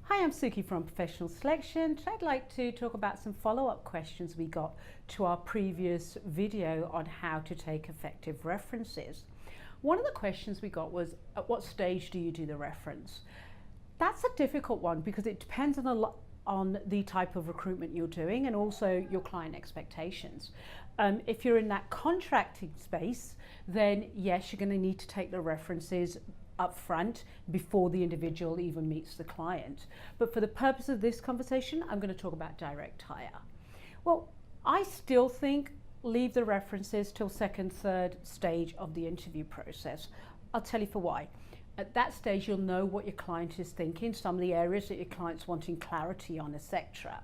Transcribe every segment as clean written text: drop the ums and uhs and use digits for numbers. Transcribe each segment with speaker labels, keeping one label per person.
Speaker 1: Hi, I'm Suki from Professional Selection. Today I'd like to talk about some follow-up questions we got to our previous video on how to take effective references. One of the questions we got was, at what stage do you do the reference? That's a difficult one because it depends on the type of recruitment you're doing and also your client expectations. If you're in that contracting space, then yes, you're going to need to take the references up front before the individual even meets the client. But for the purpose of this conversation, I'm going to talk about direct hire. Well, I still think leave the references till second, third stage of the interview process. I'll tell you for why. At that stage, you'll know what your client is thinking, some of the areas that your client's wanting clarity on, etc.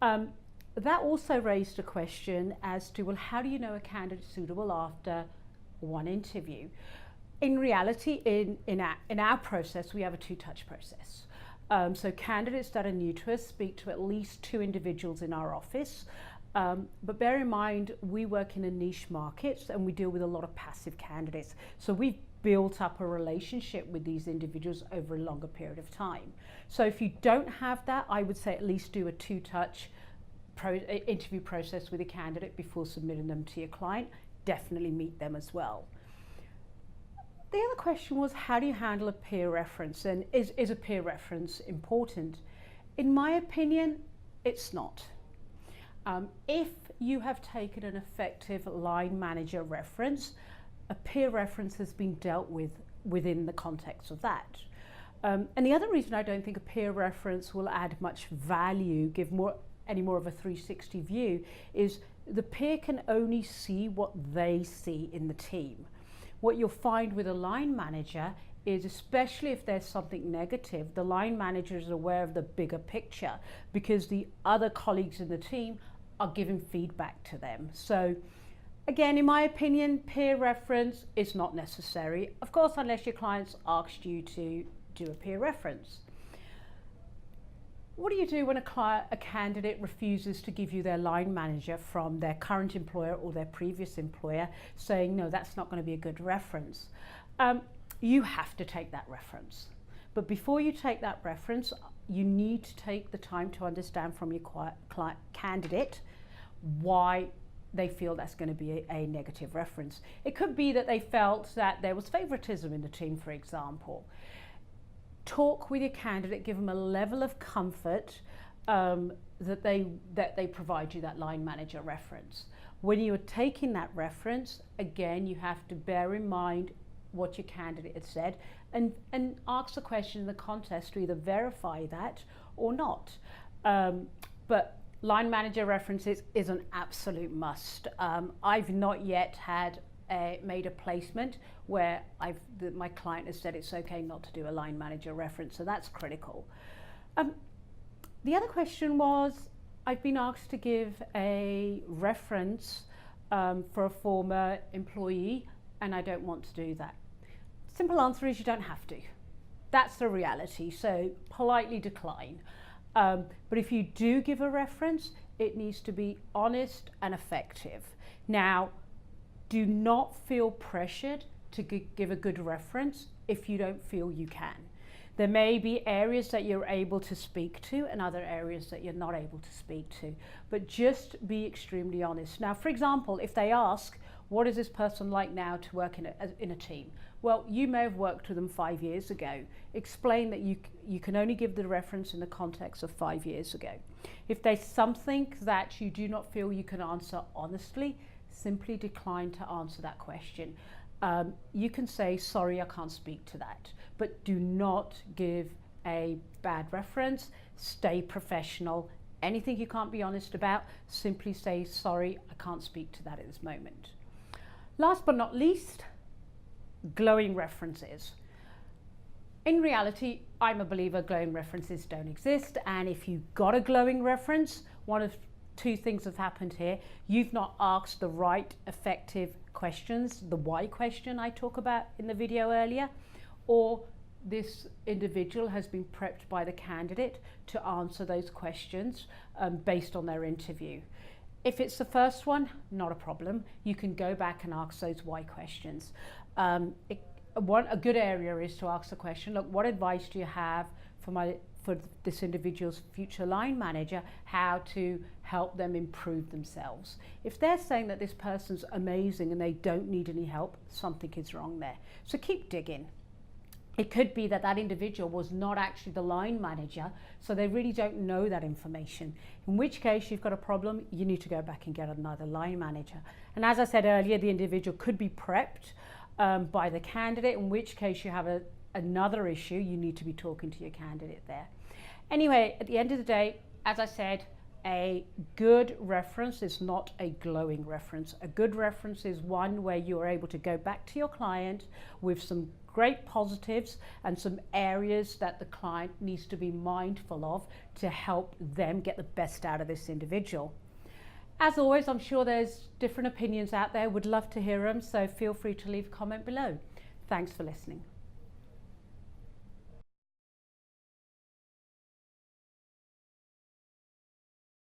Speaker 1: That also raised a question as to, well, how do you know a candidate is suitable after one interview? In reality, in our process, we have a two-touch process. So candidates that are new to us speak to at least two individuals in our office. But bear in mind, we work in a niche market and we deal with a lot of passive candidates. So we've built up a relationship with these individuals over a longer period of time. So if you don't have that, I would say at least do a two-touch interview process with a candidate before submitting them to your client. Definitely meet them as well. The other question was, how do you handle a peer reference, and is a peer reference important? In my opinion, it's not. If you have taken an effective line manager reference, a peer reference has been dealt with within the context of that. And the other reason I don't think a peer reference will add much value, give any more of a 360 view, is the peer can only see what they see in the team. What you'll find with a line manager is, especially if there's something negative, the line manager is aware of the bigger picture because the other colleagues in the team are giving feedback to them. So again, in my opinion, peer reference is not necessary. Of course, unless your clients asked you to do a peer reference. What do you do when a candidate refuses to give you their line manager from their current employer or their previous employer, saying, no, that's not going to be a good reference? You have to take that reference. But before you take that reference, you need to take the time to understand from your candidate why they feel that's going to be a negative reference. It could be that they felt that there was favoritism in the team, for example. Talk with your candidate, give them a level of comfort that they provide you that line manager reference. When you are taking that reference, again, you have to bear in mind what your candidate had said and ask the question in the context to either verify that or not. But line manager references is an absolute must. I've not yet made a placement where my client has said it's okay not to do a line manager reference, so that's critical. The other question was, I've been asked to give a reference for a former employee and I don't want to do that. Simple answer is you don't have to. That's the reality, so politely decline. But if you do give a reference, it needs to be honest and effective. Now, do not feel pressured to give a good reference if you don't feel you can. There may be areas that you're able to speak to and other areas that you're not able to speak to, but just be extremely honest. Now, for example, if they ask, what is this person like now to work in a team? Well, you may have worked with them 5 years ago. Explain that you can only give the reference in the context of 5 years ago. If there's something that you do not feel you can answer honestly, simply decline to answer that question. You can say, sorry, I can't speak to that, but do not give a bad reference. Stay professional. Anything you can't be honest about, simply say, sorry, I can't speak to that at this moment. Last but not least, glowing references. In reality, I'm a believer glowing references don't exist, and if you got a glowing reference, one of two things have happened here. You've not asked the right effective questions, the why question I talk about in the video earlier, or this individual has been prepped by the candidate to answer those questions based on their interview. If it's the first one, not a problem. You can go back and ask those why questions. A good area is to ask the question, look, what advice do you have for this individual's future line manager how to help them improve themselves. If they're saying that this person's amazing and they don't need any help, something is wrong there. So keep digging. It could be that that individual was not actually the line manager, so they really don't know that information. In which case you've got a problem, you need to go back and get another line manager. And as I said earlier, the individual could be prepped by the candidate, in which case you have another issue. You need to be talking to your candidate there. Anyway, at the end of the day, as I said, a good reference is not a glowing reference. A good reference is one where you are able to go back to your client with some great positives and some areas that the client needs to be mindful of to help them get the best out of this individual. As always, I'm sure there's different opinions out there. Would love to hear them, so feel free to leave a comment below. Thanks for listening.